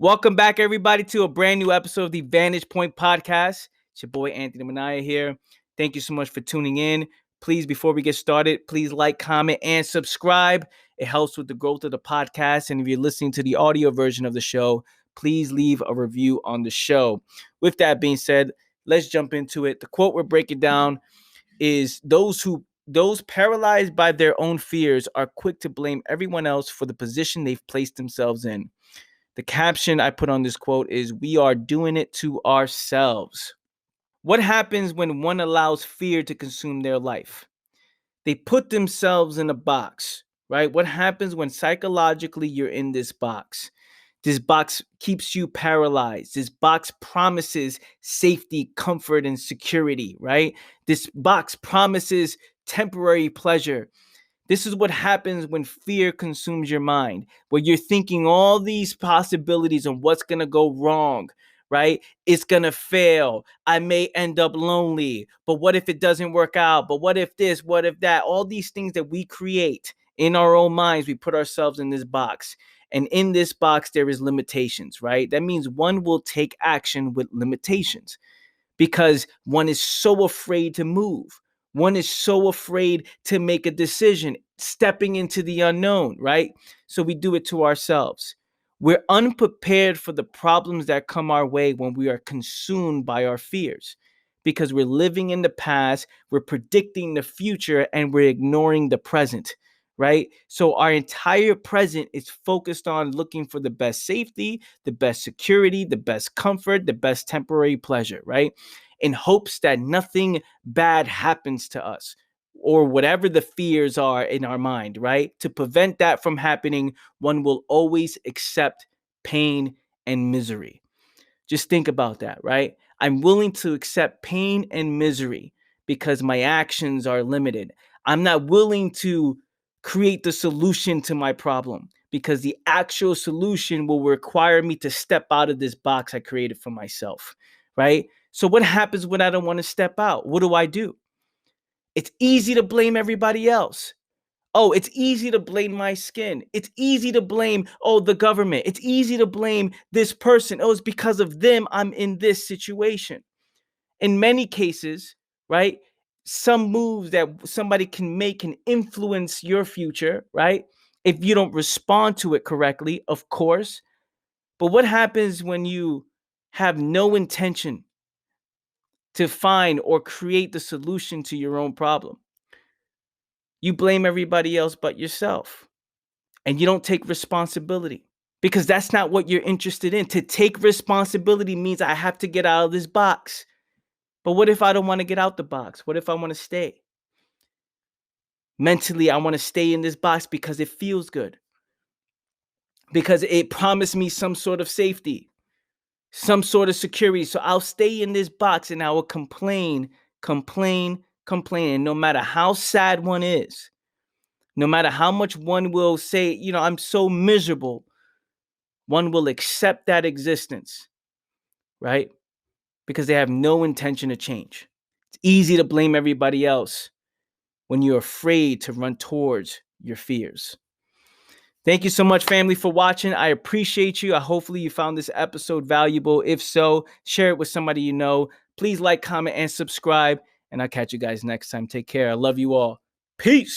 Welcome back, everybody, to a brand new episode of the Vantage podcast. It's your boy, Anthony Manaya here. Thank you so much for tuning in. Please, before we get started, please like, comment, and subscribe. It helps with the growth of the podcast. And if you're listening to the audio version of the show, please leave a review on the show. With that being said, let's jump into it. The quote we're breaking down is those paralyzed by their own fears are quick to blame everyone else for the position they've placed themselves in. The caption I put on this quote is, "We are doing it to ourselves." What happens when one allows fear to consume their life? They put themselves in a box, right? What happens when psychologically you're in this box? This box keeps you paralyzed. This box promises safety, comfort, and security, right? This box promises temporary pleasure. This is what happens when fear consumes your mind, where you're thinking all these possibilities on what's going to go wrong, right? It's going to fail. I may end up lonely, but what if it doesn't work out? But what if this, what if that? All these things that we create in our own minds, we put ourselves in this box. And in this box, there is limitations, right? That means one will take action with limitations because one is so afraid to move. One is so afraid to make a decision, stepping into the unknown, right? So we do it to ourselves. We're unprepared for the problems that come our way when we are consumed by our fears because we're living in the past, we're predicting the future, and we're ignoring the present, right? So our entire present is focused on looking for the best safety, the best security, the best comfort, the best temporary pleasure, right? In hopes that nothing bad happens to us or whatever the fears are in our mind, right? To prevent that from happening, one will always accept pain and misery. Just think about that, right? I'm willing to accept pain and misery because my actions are limited. I'm not willing to create the solution to my problem because the actual solution will require me to step out of this box I created for myself, right? So what happens when I don't want to step out? What do? It's easy to blame everybody else. Oh, it's easy to blame my skin. It's easy to blame, the government. It's easy to blame this person. Oh, it's because of them I'm in this situation. In many cases, right, some moves that somebody can make can influence your future, right? If you don't respond to it correctly, of course. But what happens when you have no intention to find or create the solution to your own problem? You blame everybody else but yourself. And you don't take responsibility because that's not what you're interested in. To take responsibility means I have to get out of this box. But what if I don't want to get out the box? What if I want to stay? Mentally, I want to stay in this box because it feels good, because it promised me some sort of safety, some sort of security. So I'll stay in this box and I will complain. And no matter how sad one is, no matter how much one will say, I'm so miserable, one will accept that existence, right? Because they have no intention to change. It's easy to blame everybody else when you're afraid to run towards your fears. Thank you so much, family, for watching. I appreciate you. Hopefully you found this episode valuable. If so, share it with somebody you know. Please like, comment, and subscribe. And I'll catch you guys next time. Take care. I love you all. Peace.